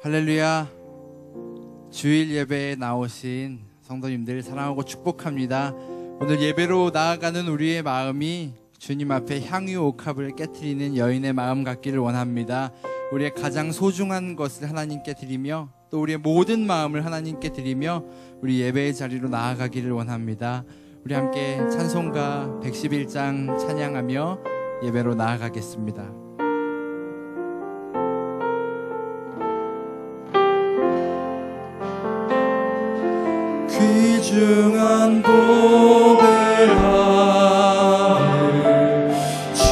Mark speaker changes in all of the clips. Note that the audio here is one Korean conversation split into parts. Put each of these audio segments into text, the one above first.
Speaker 1: 할렐루야. 주일 예배에 나오신 성도님들 사랑하고 축복합니다. 오늘 예배로 나아가는 우리의 마음이 주님 앞에 향유 옥합을 깨트리는 여인의 마음 같기를 원합니다. 우리의 가장 소중한 것을 하나님께 드리며 또 우리의 모든 마음을 하나님께 드리며 우리 예배의 자리로 나아가기를 원합니다. 우리 함께 찬송가 111장 찬양하며 예배로 나아가겠습니다.
Speaker 2: 귀중한 고백함을 주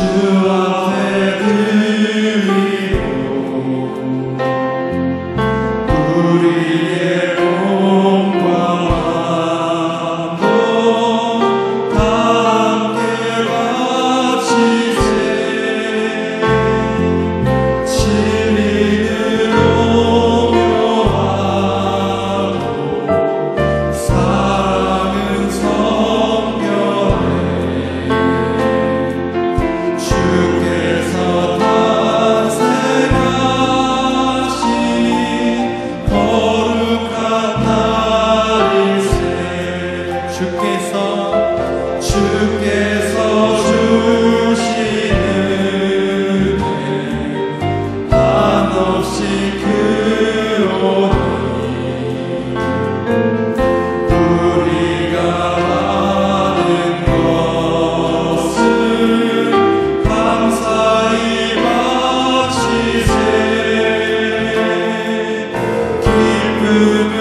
Speaker 2: 앞에 드리고 우리의 몸과 마음도 다 함께 바치세. 진리는 오묘하고 사랑은 성결해. 주께서 탄생하신 거룩한 날일세. 주께서 주시는 은혜 한없이 크오니 우리가 받은 것을 감사히 바치세. 기쁨은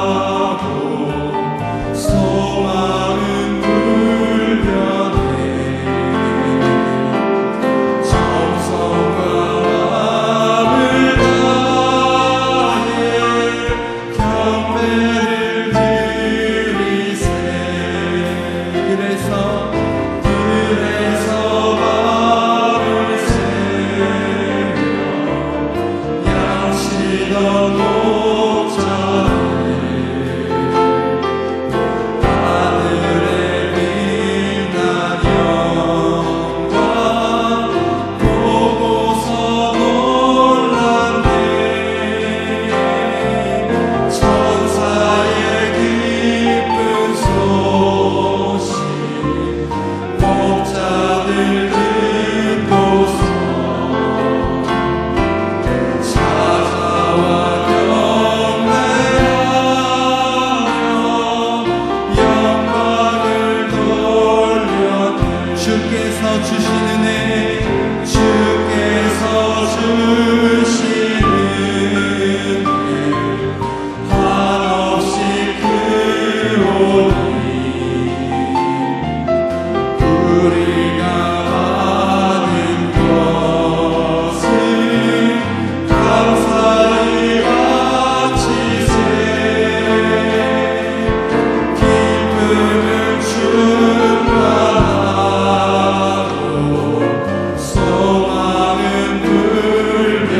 Speaker 2: 충만하고 소망은 불변해. 정성과 마음을 다해 경배를 드리세. 그래서 발을 세며 양치던 목자를 하늘에 빛난 영광 보고서 놀랐네. 천사의 기쁜 소식 목자들 듣고서 찾아와 경배하며 영광을 돌렸네. 주께서 주시는 은혜 한없이 크오니 우리가 받은 것을 감사히 바치세. 기쁨은 충만하고 소망은 불변해.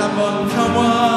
Speaker 1: 한번 평화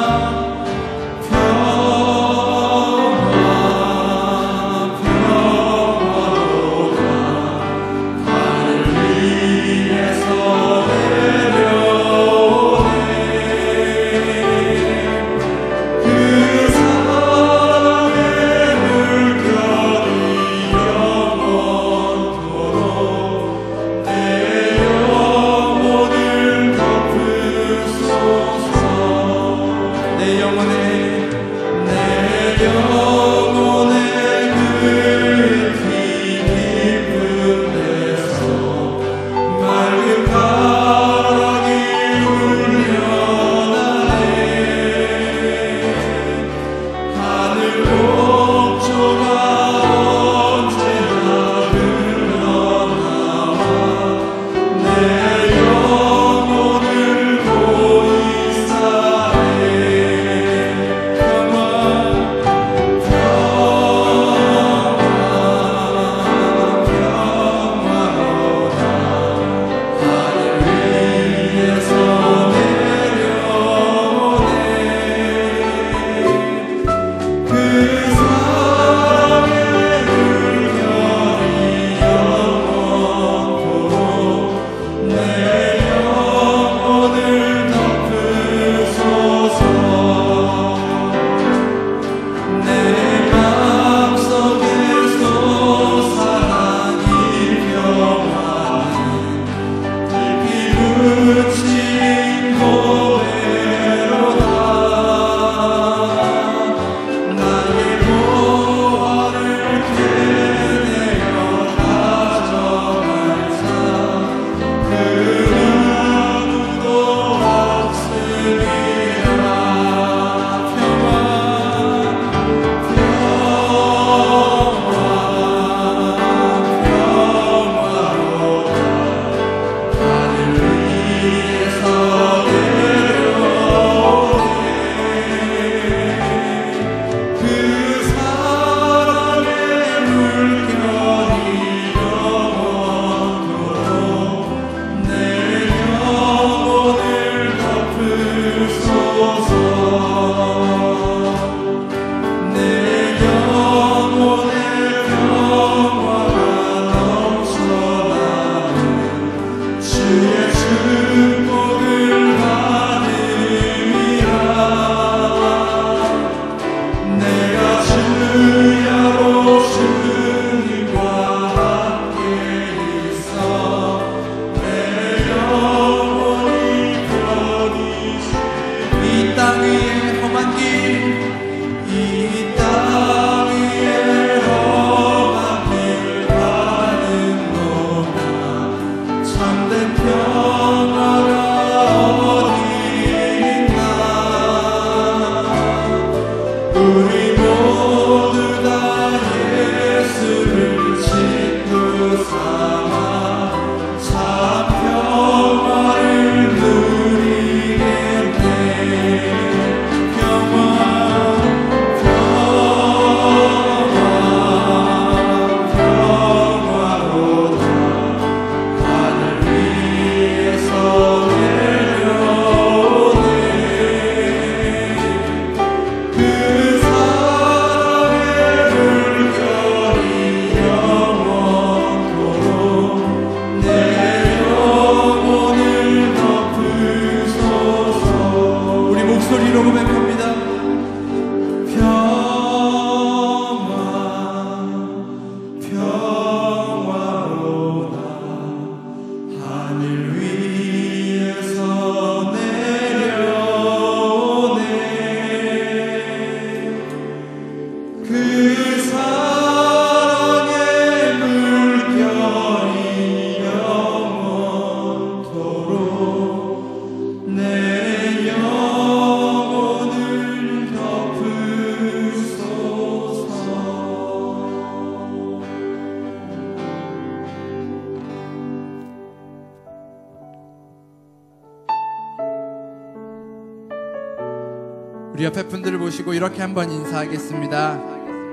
Speaker 1: 우리 옆에 분들을 모시고 이렇게 한번 인사하겠습니다.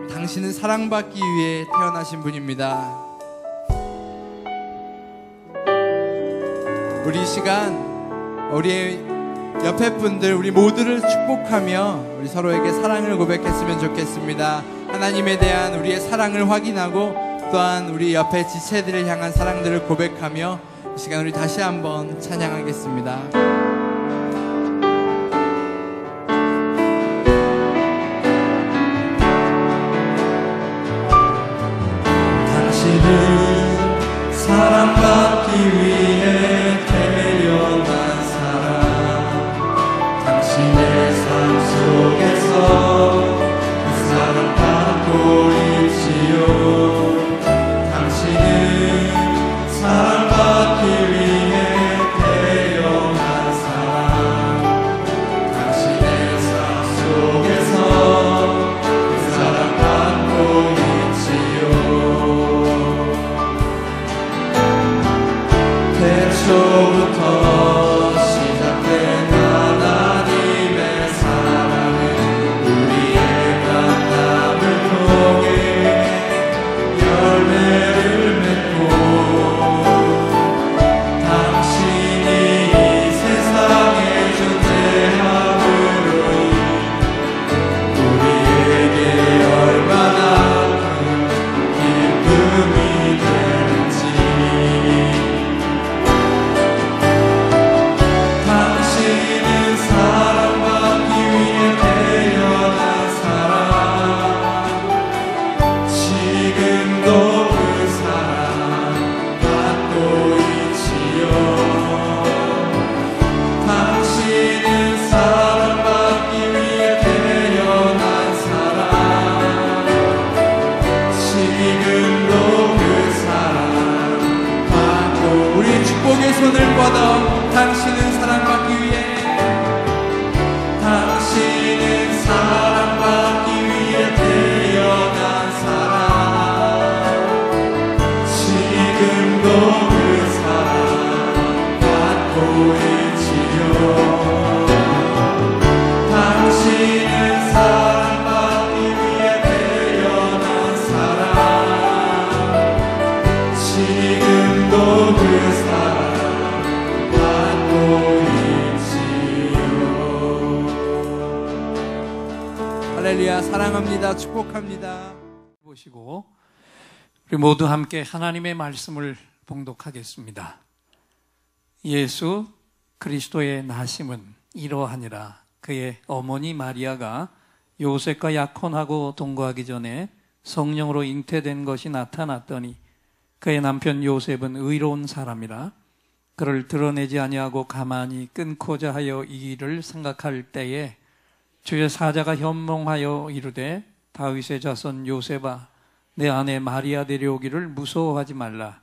Speaker 1: 당신은 사랑받기 위해 태어나신 분입니다. 우리 이 시간 우리의 옆에 분들 우리 모두를 축복하며 우리 서로에게 사랑을 고백했으면 좋겠습니다. 하나님에 대한 우리의 사랑을 확인하고 또한 우리 옆에 지체들을 향한 사랑들을 고백하며 이 시간 우리 다시 한번 찬양하겠습니다.
Speaker 2: 당신은 사랑받기 위해 태어난 사람, 당신의 삶 속에서 그 사랑받고 있지요. 당신은 사랑받기 위해 태어난 사람, 당신의 삶 속에서 그 사랑받고 있지요. 태초부터 시작된 하나님의 사랑은 우리의 만남을 통해 열매를 맺고 당신이 이 세상에 존재함으로 우리에게 얼마나 큰 기쁨이 되는지. 당신은 사랑받기 위해 태어난 사람, 지금도 그 사랑 받고 있지요. 당신은 사랑받기 위해 태어난 사람, 지금도 그 사랑 받고.
Speaker 1: 우리 축복의 손을 뻗어 당신은 사랑받기 위해
Speaker 2: 당신은 사랑받기 위해 태어난 사람, 지금도 그 사랑 받고 있지요. 당신은 사랑받기 위해 태어난 사람, 지금도 그 사랑 받고 있지요.
Speaker 1: 할렐루야. 사랑합니다. 축복합니다.
Speaker 3: 보시고 우리 모두 함께 하나님의 말씀을 봉독하겠습니다. 예수 그리스도의 나심은 이러하니라. 그의 어머니 마리아가 요셉과 약혼하고 동거하기 전에 성령으로 잉태된 것이 나타났더니 그의 남편 요셉은 의로운 사람이라 그를 드러내지 아니하고 가만히 끊고자 하여 이 일을 생각할 때에 주의 사자가 현몽하여 이르되 다윗의 자손 요셉아 내 아내 마리아 데려오기를 무서워하지 말라.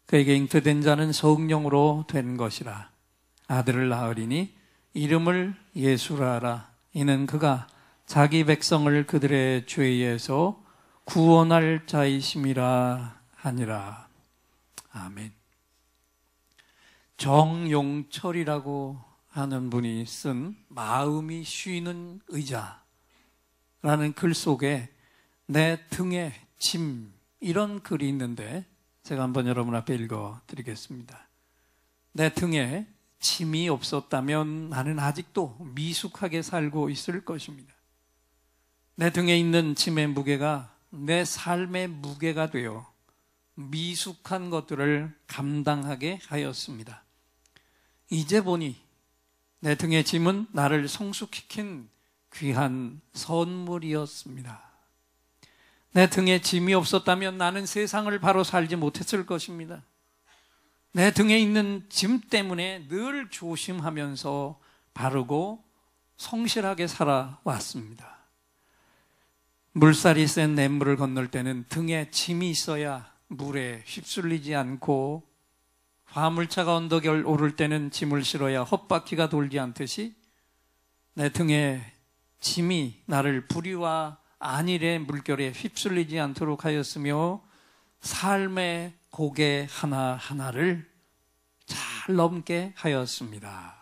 Speaker 3: 그에게 잉태된 자는 성령으로 된 것이라. 아들을 낳으리니 이름을 예수라 하라. 이는 그가 자기 백성을 그들의 죄에서 구원할 자이심이라 하니라. 아멘. 정용철이라고 하는 분이 쓴 마음이 쉬는 의자라는 글 속에 내 등에 짐 이런 글이 있는데 제가 한번 여러분 앞에 읽어드리겠습니다. 내 등에 짐이 없었다면 나는 아직도 미숙하게 살고 있을 것입니다. 내 등에 있는 짐의 무게가 내 삶의 무게가 되어 미숙한 것들을 감당하게 하였습니다. 이제 보니 내 등의 짐은 나를 성숙시킨 귀한 선물이었습니다. 내 등에 짐이 없었다면 나는 세상을 바로 살지 못했을 것입니다. 내 등에 있는 짐 때문에 늘 조심하면서 바르고 성실하게 살아왔습니다. 물살이 센 냇물을 건널 때는 등에 짐이 있어야 물에 휩쓸리지 않고 화물차가 언덕에 오를 때는 짐을 실어야 헛바퀴가 돌지 않듯이 내 등에 짐이 나를 불의와 안일의 물결에 휩쓸리지 않도록 하였으며 삶의 고개 하나하나를 잘 넘게 하였습니다.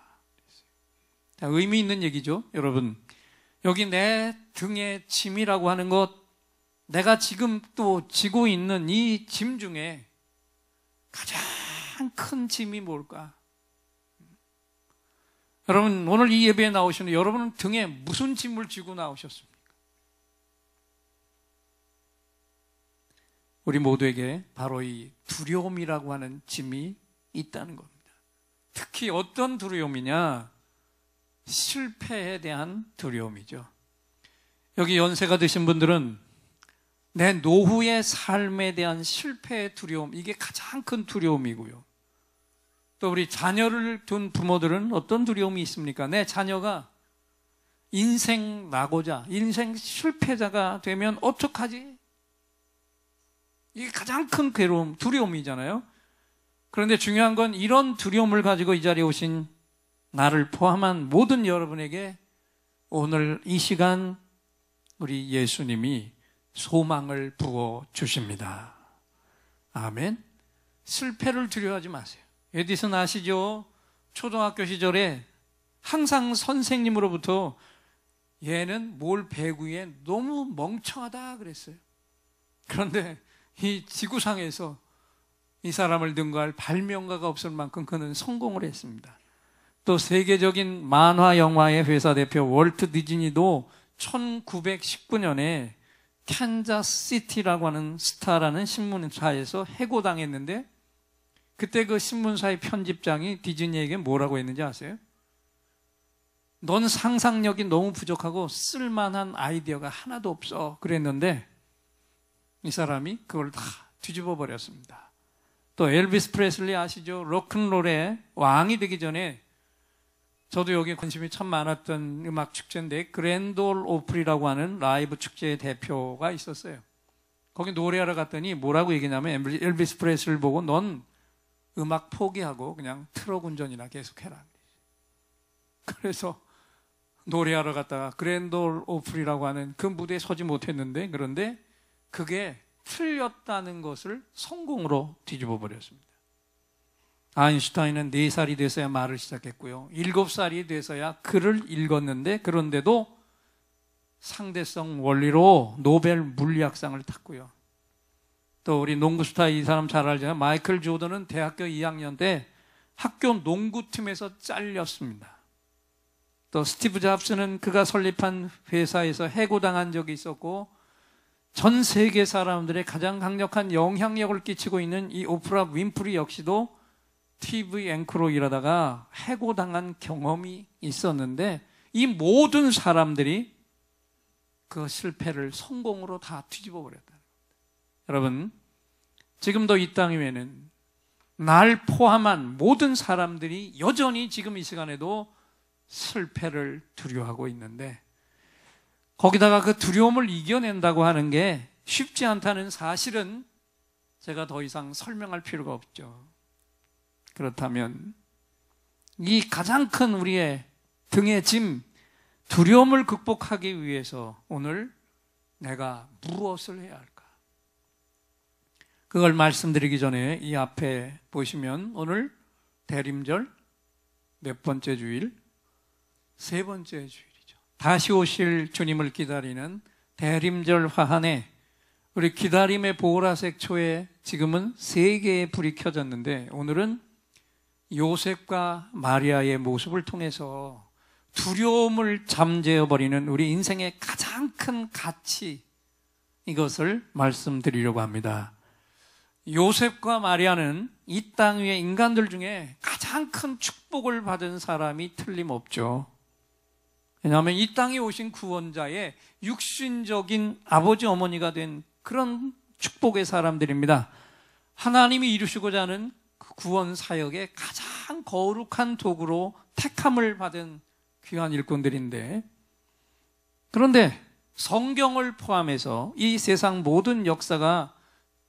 Speaker 3: 자, 의미 있는 얘기죠, 여러분. 여기 내 등에 짐이라고 하는 것, 내가 지금 또 지고 있는 이 짐 중에 가장 큰 짐이 뭘까? 여러분, 오늘 이 예배에 나오시는 여러분은 등에 무슨 짐을 지고 나오셨습니까? 우리 모두에게 바로 이 두려움이라고 하는 짐이 있다는 겁니다. 특히 어떤 두려움이냐? 실패에 대한 두려움이죠. 여기 연세가 드신 분들은 내 노후의 삶에 대한 실패의 두려움, 이게 가장 큰 두려움이고요. 또 우리 자녀를 둔 부모들은 어떤 두려움이 있습니까? 내 자녀가 인생 낙오자, 인생 실패자가 되면 어떡하지? 이게 가장 큰 괴로움, 두려움이잖아요. 그런데 중요한 건 이런 두려움을 가지고 이 자리에 오신 나를 포함한 모든 여러분에게 오늘 이 시간 우리 예수님이 소망을 부어 주십니다. 아멘. 실패를 두려워하지 마세요. 에디슨 아시죠? 초등학교 시절에 항상 선생님으로부터 얘는 뭘 배구에 너무 멍청하다 그랬어요. 그런데 이 지구상에서 이 사람을 능가할 발명가가 없을 만큼 그는 성공을 했습니다. 또 세계적인 만화 영화의 회사 대표 월트 디즈니도 1919년에 캔자스시티라고 하는 스타라는 신문사에서 해고당했는데 그때 그 신문사의 편집장이 디즈니에게 뭐라고 했는지 아세요? 넌 상상력이 너무 부족하고 쓸만한 아이디어가 하나도 없어 그랬는데 이 사람이 그걸 다 뒤집어 버렸습니다. 또 엘비스 프레슬리 아시죠? 로큰롤의 왕이 되기 전에 저도 여기 관심이 참 많았던 음악 축제인데 그랜드 올 오프리라고 하는 라이브 축제의 대표가 있었어요. 거기 노래하러 갔더니 뭐라고 얘기냐면 엘비스 프레슬리를 보고 넌 음악 포기하고 그냥 트럭 운전이나 계속해라. 그래서 노래하러 갔다가 그랜드 올 오프리라고 하는 그 무대에 서지 못했는데 그런데 그게 틀렸다는 것을 성공으로 뒤집어 버렸습니다. 아인슈타인은 4살이 돼서야 말을 시작했고요. 7살이 돼서야 글을 읽었는데 그런데도 상대성 원리로 노벨 물리학상을 탔고요. 또 우리 농구 스타 이 사람 잘 알잖아요. 마이클 조던은 대학교 2학년 때 학교 농구팀에서 잘렸습니다. 또 스티브 잡스는 그가 설립한 회사에서 해고당한 적이 있었고 전 세계 사람들의 가장 강력한 영향력을 끼치고 있는 이 오프라 윈프리 역시도 TV 앵커로 일하다가 해고당한 경험이 있었는데 이 모든 사람들이 그 실패를 성공으로 다 뒤집어 버렸다는 겁니다. 여러분, 지금도 이 땅 위에는 날 포함한 모든 사람들이 여전히 지금 이 시간에도 실패를 두려워하고 있는데 거기다가 그 두려움을 이겨낸다고 하는 게 쉽지 않다는 사실은 제가 더 이상 설명할 필요가 없죠. 그렇다면 이 가장 큰 우리의 등의 짐, 두려움을 극복하기 위해서 오늘 내가 무엇을 해야 할까? 그걸 말씀드리기 전에 이 앞에 보시면 오늘 대림절 몇 번째 주일? 3번째 주일이죠. 다시 오실 주님을 기다리는 대림절 화환에 우리 기다림의 보라색 초에 지금은 3개의 불이 켜졌는데 오늘은 요셉과 마리아의 모습을 통해서 두려움을 잠재워버리는 우리 인생의 가장 큰 가치, 이것을 말씀드리려고 합니다. 요셉과 마리아는 이 땅 위의 인간들 중에 가장 큰 축복을 받은 사람이 틀림없죠. 왜냐하면 이 땅에 오신 구원자의 육신적인 아버지 어머니가 된 그런 축복의 사람들입니다. 하나님이 이루시고자 하는 구원 사역의 가장 거룩한 도구로 택함을 받은 귀한 일꾼들인데, 그런데 성경을 포함해서 이 세상 모든 역사가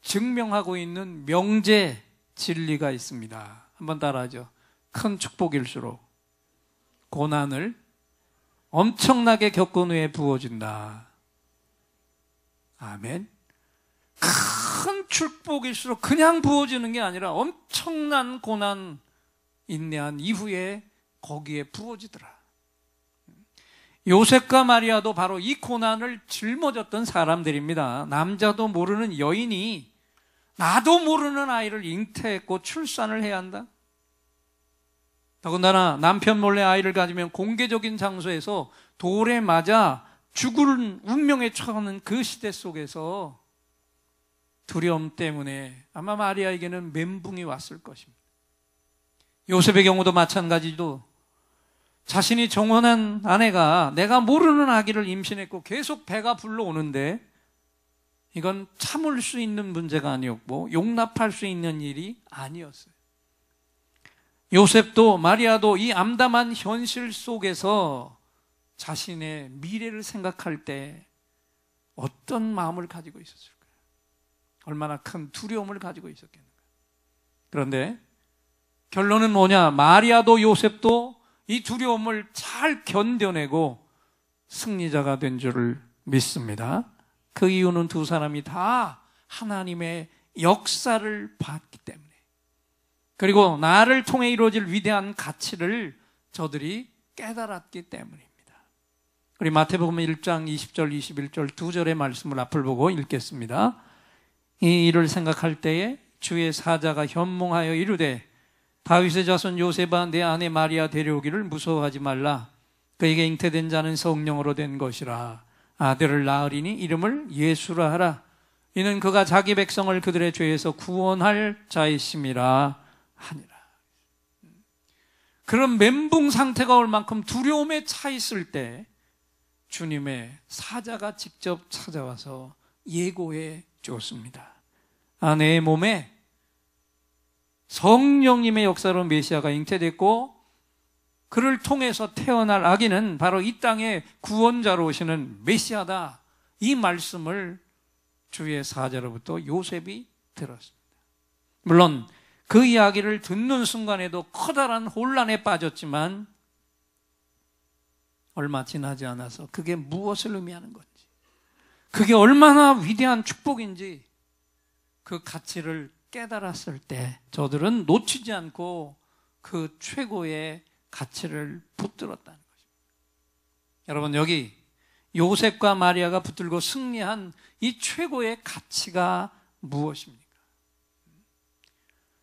Speaker 3: 증명하고 있는 명제 진리가 있습니다. 한번 따라하죠. 큰 축복일수록 고난을 엄청나게 겪은 후에 부어진다. 아멘. 큰 축복일수록 그냥 부어지는 게 아니라 엄청난 고난 인내한 이후에 거기에 부어지더라. 요셉과 마리아도 바로 이 고난을 짊어졌던 사람들입니다. 남자도 모르는 여인이 나도 모르는 아이를 잉태했고 출산을 해야 한다. 더군다나 남편 몰래 아이를 가지면 공개적인 장소에서 돌에 맞아 죽을 운명에 처하는 그 시대 속에서 두려움 때문에 아마 마리아에게는 멘붕이 왔을 것입니다. 요셉의 경우도 마찬가지로 자신이 정혼한 아내가 내가 모르는 아기를 임신했고 계속 배가 불러오는데 이건 참을 수 있는 문제가 아니었고 용납할 수 있는 일이 아니었어요. 요셉도 마리아도 이 암담한 현실 속에서 자신의 미래를 생각할 때 어떤 마음을 가지고 있었을까요? 얼마나 큰 두려움을 가지고 있었겠는가. 그런데 결론은 뭐냐? 마리아도 요셉도 이 두려움을 잘 견뎌내고 승리자가 된 줄을 믿습니다. 그 이유는 두 사람이 다 하나님의 역사를 봤기 때문에, 그리고 나를 통해 이루어질 위대한 가치를 저들이 깨달았기 때문입니다. 우리 마태복음 1장 20절 21절 두 절의 말씀을 앞을 보고 읽겠습니다. 이 일을 생각할 때에 주의 사자가 현몽하여 이르되 다윗의 자손 요셉아 내 아내 마리아 데려오기를 무서워하지 말라. 그에게 잉태된 자는 성령으로 된 것이라. 아들을 낳으리니 이름을 예수라 하라. 이는 그가 자기 백성을 그들의 죄에서 구원할 자이심이라 하니라. 그런 멘붕 상태가 올 만큼 두려움에 차 있을 때 주님의 사자가 직접 찾아와서 예고해 주었습니다. 아내의 몸에 성령님의 역사로 메시아가 잉태됐고 그를 통해서 태어날 아기는 바로 이 땅의 구원자로 오시는 메시아다. 이 말씀을 주의 사자로부터 요셉이 들었습니다. 물론 그 이야기를 듣는 순간에도 커다란 혼란에 빠졌지만 얼마 지나지 않아서 그게 무엇을 의미하는 건지, 그게 얼마나 위대한 축복인지 그 가치를 깨달았을 때 저들은 놓치지 않고 그 최고의 가치를 붙들었다는 것입니다. 여러분, 여기 요셉과 마리아가 붙들고 승리한 이 최고의 가치가 무엇입니까?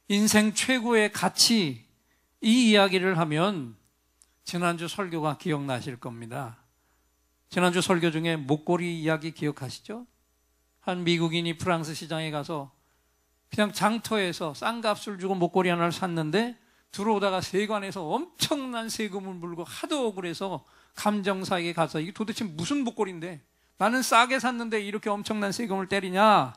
Speaker 3: 인생 최고의 가치, 이 이야기를 하면 지난주 설교가 기억나실 겁니다. 지난주 설교 중에 목걸이 이야기 기억하시죠? 한 미국인이 프랑스 시장에 가서 그냥 장터에서 싼 값을 주고 목걸이 하나를 샀는데 들어오다가 세관에서 엄청난 세금을 물고 하도 억울해서 감정사에게 가서 이게 도대체 무슨 목걸이인데 나는 싸게 샀는데 이렇게 엄청난 세금을 때리냐?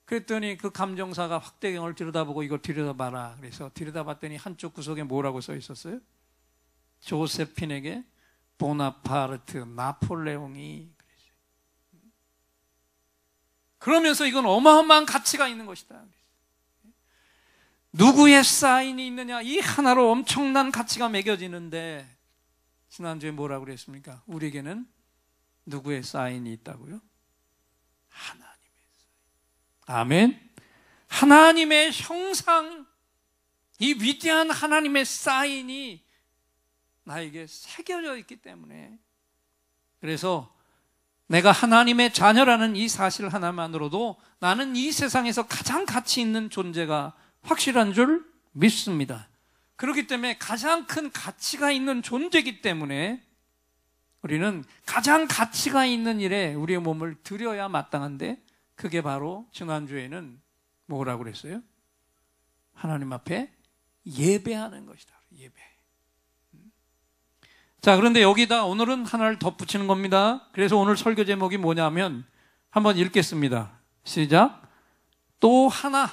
Speaker 3: 그랬더니 그 감정사가 확대경을 들여다보고 이걸 들여다봐라. 그래서 들여다봤더니 한쪽 구석에 뭐라고 써 있었어요? 조세핀에게 보나파르트, 나폴레옹이 그랬어요. 그러면서 이건 어마어마한 가치가 있는 것이다. 누구의 사인이 있느냐, 이 하나로 엄청난 가치가 매겨지는데 지난주에 뭐라고 그랬습니까? 우리에게는 누구의 사인이 있다고요? 하나님의 사인. 아멘. 하나님의 형상, 이 위대한 하나님의 사인이 나에게 새겨져 있기 때문에, 그래서 내가 하나님의 자녀라는 이 사실 하나만으로도 나는 이 세상에서 가장 가치 있는 존재가 확실한 줄 믿습니다. 그렇기 때문에 가장 큰 가치가 있는 존재이기 때문에 우리는 가장 가치가 있는 일에 우리의 몸을 들여야 마땅한데, 그게 바로 지난주에는 뭐라고 그랬어요? 하나님 앞에 예배하는 것이다. 예배. 자, 그런데 여기다 오늘은 하나를 덧붙이는 겁니다. 그래서 오늘 설교 제목이 뭐냐면 한번 읽겠습니다. 시작. 또 하나,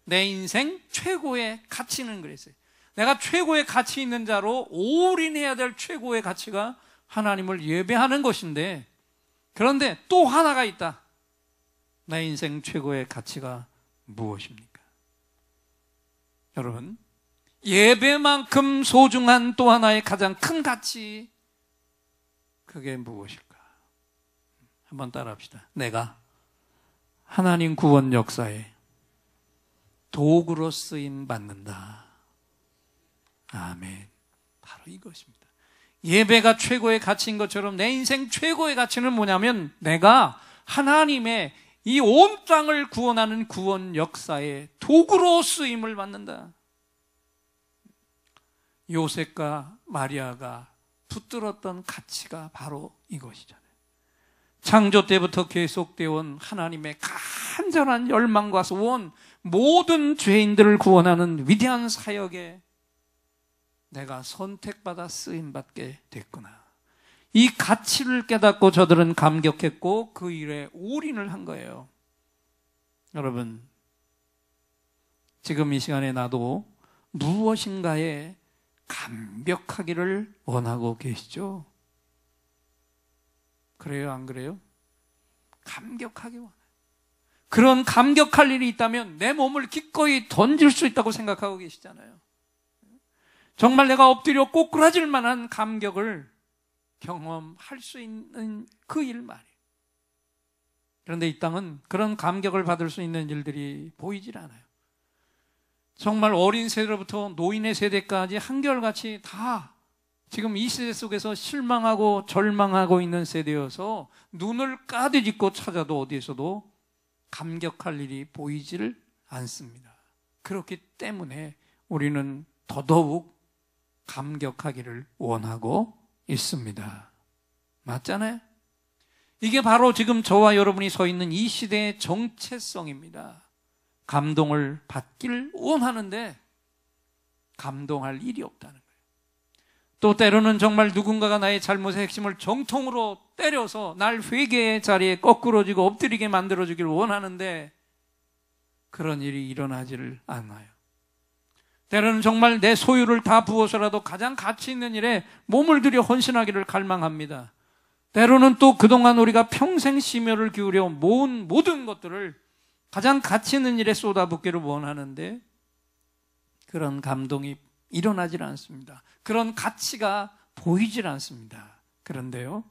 Speaker 3: 내 인생 최고의 가치는 그랬어요. 내가 최고의 가치 있는 자로 올인해야 될 최고의 가치가 하나님을 예배하는 것인데, 그런데 또 하나가 있다. 내 인생 최고의 가치가 무엇입니까? 여러분, 예배만큼 소중한 또 하나의 가장 큰 가치, 그게 무엇일까? 한번 따라합시다. 내가 하나님 구원 역사에 도구로 쓰임 받는다. 아멘. 바로 이것입니다. 예배가 최고의 가치인 것처럼 내 인생 최고의 가치는 뭐냐면 내가 하나님의 이 온 땅을 구원하는 구원 역사에 도구로 쓰임을 받는다. 요셉과 마리아가 붙들었던 가치가 바로 이것이잖아요. 창조 때부터 계속되어 온 하나님의 간절한 열망과 소원, 모든 죄인들을 구원하는 위대한 사역에 내가 선택받아 쓰임받게 됐구나. 이 가치를 깨닫고 저들은 감격했고 그 일에 올인을 한 거예요. 여러분, 지금 이 시간에 나도 무엇인가에 감격하기를 원하고 계시죠? 그래요, 안 그래요? 감격하기 원해요. 그런 감격할 일이 있다면 내 몸을 기꺼이 던질 수 있다고 생각하고 계시잖아요. 정말 내가 엎드려 꼬꾸라질 만한 감격을 경험할 수 있는 그 일 말이에요. 그런데 이 땅은 그런 감격을 받을 수 있는 일들이 보이질 않아요. 정말 어린 세대로부터 노인의 세대까지 한결같이 다 지금 이 세대 속에서 실망하고 절망하고 있는 세대여서 눈을 까디짓고 찾아도 어디에서도 감격할 일이 보이질 않습니다. 그렇기 때문에 우리는 더더욱 감격하기를 원하고 있습니다. 맞잖아요? 이게 바로 지금 저와 여러분이 서 있는 이 시대의 정체성입니다. 감동을 받길 원하는데 감동할 일이 없다는 거예요. 또 때로는 정말 누군가가 나의 잘못의 핵심을 정통으로 때려서 날 회개의 자리에 거꾸러지고 엎드리게 만들어주길 원하는데 그런 일이 일어나지를 않아요. 때로는 정말 내 소유를 다 부어서라도 가장 가치 있는 일에 몸을 들여 헌신하기를 갈망합니다. 때로는 또 그동안 우리가 평생 심혈을 기울여 모은 모든 것들을 가장 가치 있는 일에 쏟아붓기를 원하는데 그런 감동이 일어나질 않습니다. 그런 가치가 보이질 않습니다. 그런데요,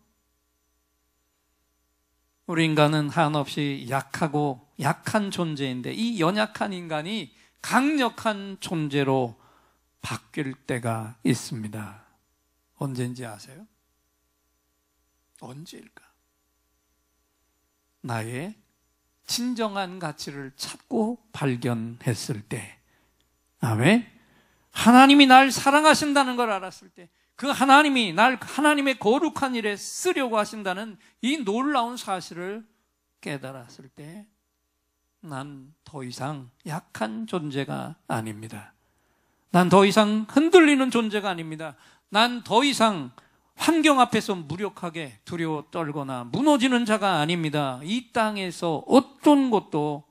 Speaker 3: 우리 인간은 한없이 약하고 약한 존재인데 이 연약한 인간이 강력한 존재로 바뀔 때가 있습니다. 언제인지 아세요? 언제일까? 나의 진정한 가치를 찾고 발견했을 때, 왜? 하나님이 날 사랑하신다는 걸 알았을 때, 그 하나님이 날 하나님의 거룩한 일에 쓰려고 하신다는 이 놀라운 사실을 깨달았을 때, 난 더 이상 약한 존재가 아닙니다. 난 더 이상 흔들리는 존재가 아닙니다. 난 더 이상 환경 앞에서 무력하게 두려워 떨거나 무너지는 자가 아닙니다. 이 땅에서 어떤 것도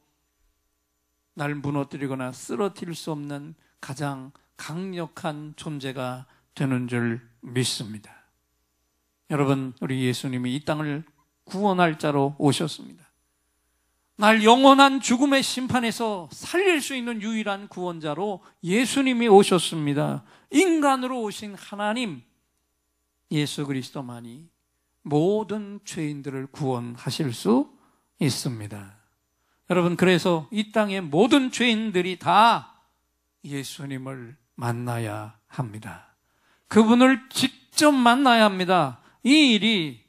Speaker 3: 날 무너뜨리거나 쓰러뜨릴 수 없는 가장 강력한 존재가 되는 줄 믿습니다. 여러분, 우리 예수님이 이 땅을 구원할 자로 오셨습니다. 날 영원한 죽음의 심판에서 살릴 수 있는 유일한 구원자로 예수님이 오셨습니다. 인간으로 오신 하나님 예수 그리스도만이 모든 죄인들을 구원하실 수 있습니다. 여러분, 그래서 이 땅의 모든 죄인들이 다 예수님을 만나야 합니다. 그분을 직접 만나야 합니다. 이 일이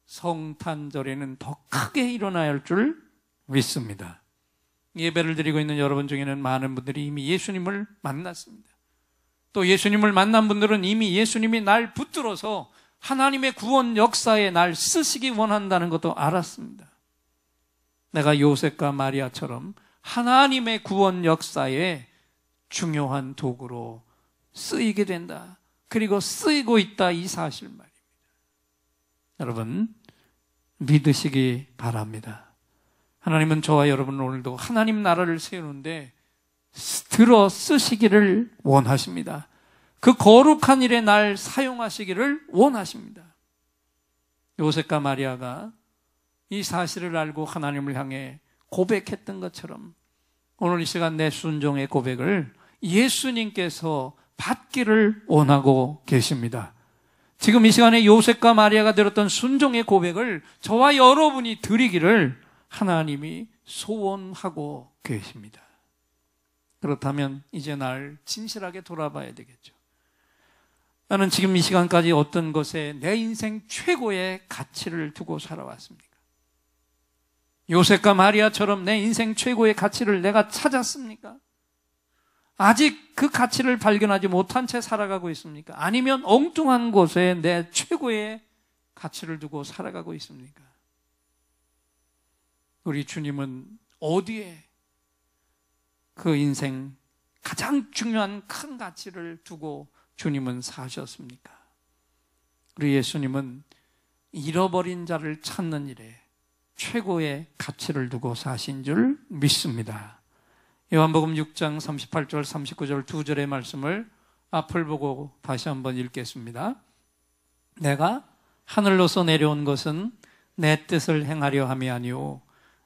Speaker 3: 성탄절에는 더 크게 일어나야 할 줄 믿습니다. 예배를 드리고 있는 여러분 중에는 많은 분들이 이미 예수님을 만났습니다. 또 예수님을 만난 분들은 이미 예수님이 날 붙들어서 하나님의 구원 역사에 날 쓰시기 원한다는 것도 알았습니다. 내가 요셉과 마리아처럼 하나님의 구원 역사에 중요한 도구로 쓰이게 된다. 그리고 쓰이고 있다, 이 사실 말입니다. 여러분, 믿으시기 바랍니다. 하나님은 저와 여러분 오늘도 하나님 나라를 세우는데 들어 쓰시기를 원하십니다. 그 거룩한 일에 날 사용하시기를 원하십니다. 요셉과 마리아가 이 사실을 알고 하나님을 향해 고백했던 것처럼 오늘 이 시간 내 순종의 고백을 예수님께서 받기를 원하고 계십니다. 지금 이 시간에 요셉과 마리아가 들었던 순종의 고백을 저와 여러분이 드리기를 하나님이 소원하고 계십니다. 그렇다면 이제 날 진실하게 돌아봐야 되겠죠. 나는 지금 이 시간까지 어떤 것에 내 인생 최고의 가치를 두고 살아왔습니까? 요셉과 마리아처럼 내 인생 최고의 가치를 내가 찾았습니까? 아직 그 가치를 발견하지 못한 채 살아가고 있습니까? 아니면 엉뚱한 곳에 내 최고의 가치를 두고 살아가고 있습니까? 우리 주님은 어디에 그 인생 가장 중요한 큰 가치를 두고 주님은 사셨습니까? 우리 예수님은 잃어버린 자를 찾는 일에 최고의 가치를 두고 사신 줄 믿습니다. 요한복음 6장 38절 39절 두 절의 말씀을 앞을 보고 다시 한번 읽겠습니다. 내가 하늘로서 내려온 것은 내 뜻을 행하려 함이 아니오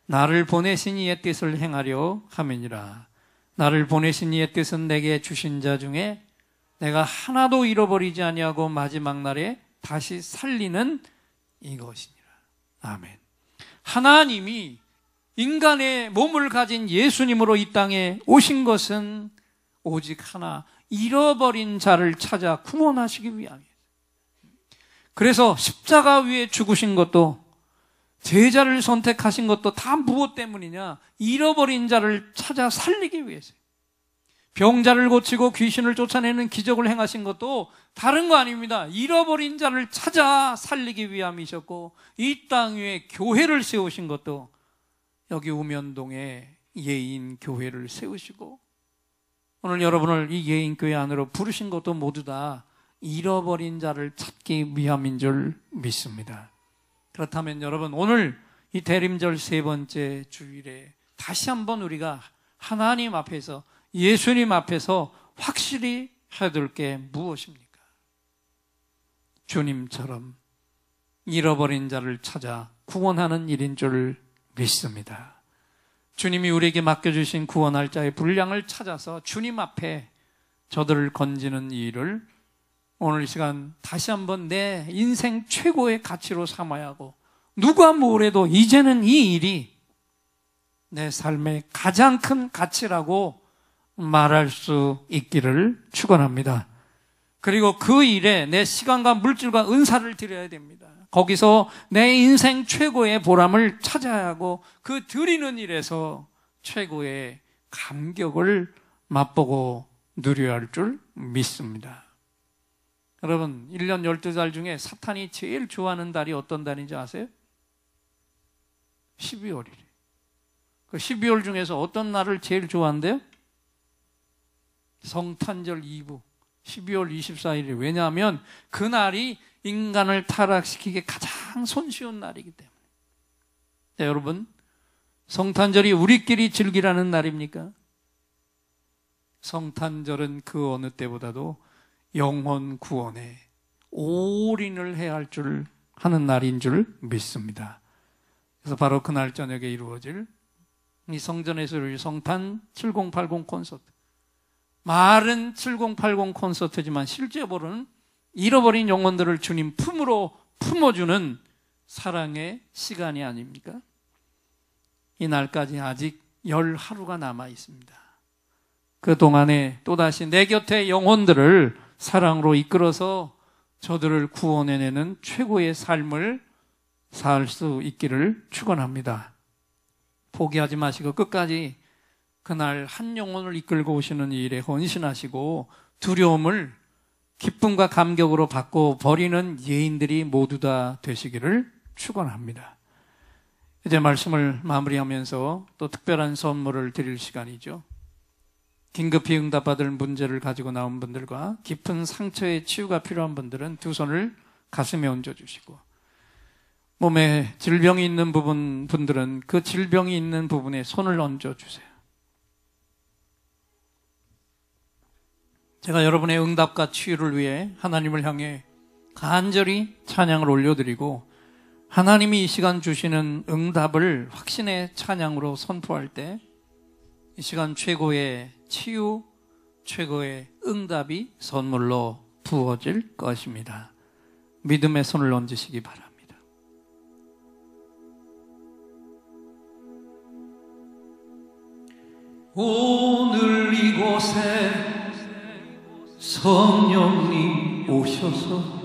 Speaker 3: 나를 보내신 이의 뜻을 행하려 함이니라. 나를 보내신 이의 뜻은 내게 주신 자 중에 내가 하나도 잃어버리지 아니하고 마지막 날에 다시 살리는 이것이니라. 아멘. 하나님이 인간의 몸을 가진 예수님으로 이 땅에 오신 것은 오직 하나, 잃어버린 자를 찾아 구원하시기 위함이에요. 그래서 십자가 위에 죽으신 것도, 제자를 선택하신 것도 다 무엇 때문이냐? 잃어버린 자를 찾아 살리기 위해서요. 병자를 고치고 귀신을 쫓아내는 기적을 행하신 것도 다른 거 아닙니다. 잃어버린 자를 찾아 살리기 위함이셨고, 이 땅 위에 교회를 세우신 것도 여기 우면동에 예인교회를 세우시고, 오늘 여러분을 이 예인교회 안으로 부르신 것도 모두 다 잃어버린 자를 찾기 위함인 줄 믿습니다. 그렇다면 여러분, 오늘 이 대림절 세 번째 주일에 다시 한번 우리가 하나님 앞에서, 예수님 앞에서 확실히 해야 될 게 무엇입니까? 주님처럼 잃어버린 자를 찾아 구원하는 일인 줄 믿습니다. 주님이 우리에게 맡겨주신 구원할 자의 분량을 찾아서 주님 앞에 저들을 건지는 이 일을 오늘 이 시간 다시 한번 내 인생 최고의 가치로 삼아야 하고, 누가 뭐래도 이제는 이 일이 내 삶의 가장 큰 가치라고 말할 수 있기를 축원합니다. 그리고 그 일에 내 시간과 물질과 은사를 드려야 됩니다. 거기서 내 인생 최고의 보람을 찾아야 하고, 그 드리는 일에서 최고의 감격을 맛보고 누려야 할 줄 믿습니다. 여러분, 1년 12달 중에 사탄이 제일 좋아하는 달이 어떤 달인지 아세요? 12월이래요. 그 12월 중에서 어떤 날을 제일 좋아한대요? 성탄절 이브 12월 24일이에요. 왜냐하면 그날이 인간을 타락시키기에 가장 손쉬운 날이기 때문에. 자, 여러분, 성탄절이 우리끼리 즐기라는 날입니까? 성탄절은 그 어느 때보다도 영혼 구원에 올인을 해야 할 줄 하는 날인 줄 믿습니다. 그래서 바로 그날 저녁에 이루어질 이 성전에서 이루어질 성탄 7080 콘서트, 말은 7080 콘서트지만 실제로는 잃어버린 영혼들을 주님 품으로 품어주는 사랑의 시간이 아닙니까? 이 날까지 아직 10하루가 남아 있습니다. 그 동안에 또다시 내 곁에 영혼들을 사랑으로 이끌어서 저들을 구원해내는 최고의 삶을 살 수 있기를 축원합니다. 포기하지 마시고 끝까지 그날 한 영혼을 이끌고 오시는 이 일에 헌신하시고, 두려움을 기쁨과 감격으로 바꿔 버리는 예인들이 모두 다 되시기를 축원합니다. 이제 말씀을 마무리하면서 또 특별한 선물을 드릴 시간이죠. 긴급히 응답받을 문제를 가지고 나온 분들과 깊은 상처의 치유가 필요한 분들은 두 손을 가슴에 얹어주시고, 몸에 질병이 있는 분들은 그 질병이 있는 부분에 손을 얹어주세요. 제가 여러분의 응답과 치유를 위해 하나님을 향해 간절히 찬양을 올려드리고, 하나님이 이 시간 주시는 응답을 확신의 찬양으로 선포할 때 이 시간 최고의 치유, 최고의 응답이 선물로 부어질 것입니다. 믿음의 손을 얹으시기 바랍니다. 오늘 이곳에 성령님 오셔서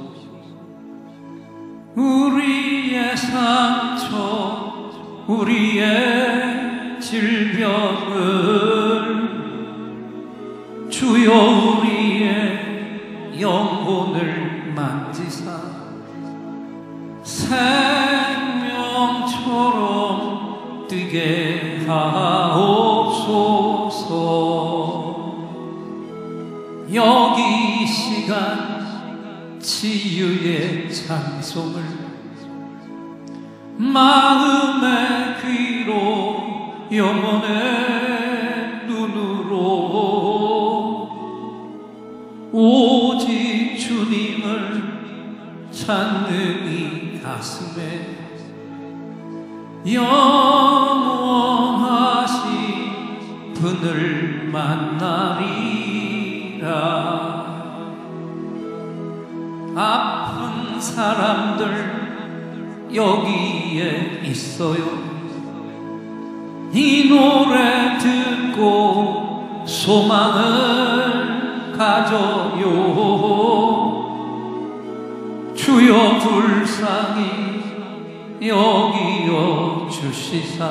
Speaker 3: 우리의 상처, 우리의 질병을 주여 우리의 영혼을 만지사 생명처럼 뛰게 하옵소서. 여기 이 시간 치유의 찬송을 마음의 귀로 영혼의 눈으로 오직 주님을 찾는 이 가슴에 영원하신 분을 만나리라. 아픈 사람들 여기에 있어요. 이 노래 듣고 소망을 가져요. 주여 불쌍히 여기여 주시사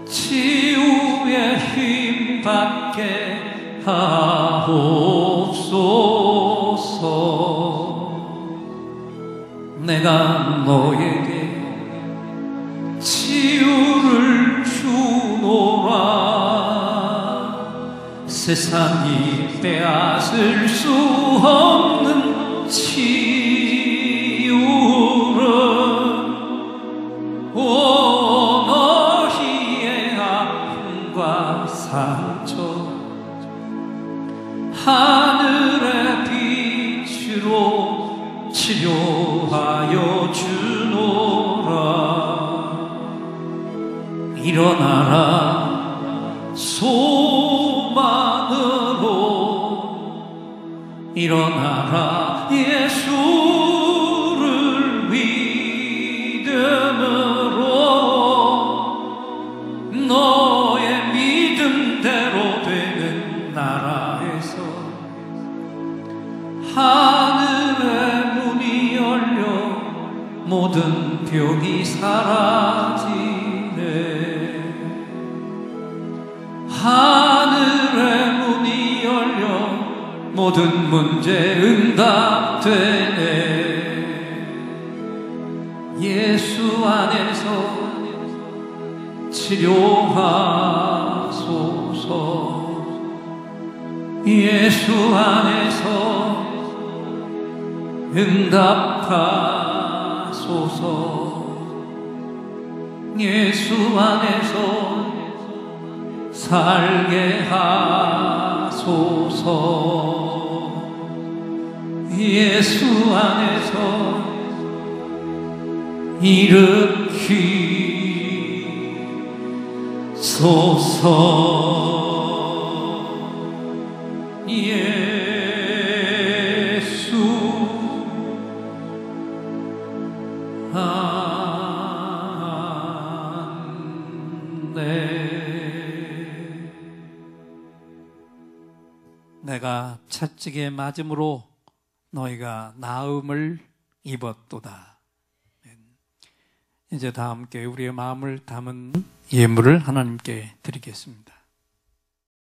Speaker 3: 치유의 힘 받게 하옵소서. 내가 너에게 치유를 주노라. 세상이 빼앗을 수 없는 치유를 오 너희의 아픔과 상처 하늘의 빛으로 치료하여 주노라. 일어나라 소망으로 일어나라 예수를 믿음으로 너의 믿음대로 되는 나라에서 하늘의 문이 열려 모든 병이 사라지네. 하늘의 문이 열려 모든 문제 응답되네. 예수 안에서 치료하소서. 예수 안에서 응답하소서. 예수 안에서 살게 하소서. 예수 안에서 일으키소서. 예수 내가 채찍에 맞음으로 너희가 나음을 입었도다. 이제 다 함께 우리의 마음을 담은 예물을 하나님께 드리겠습니다.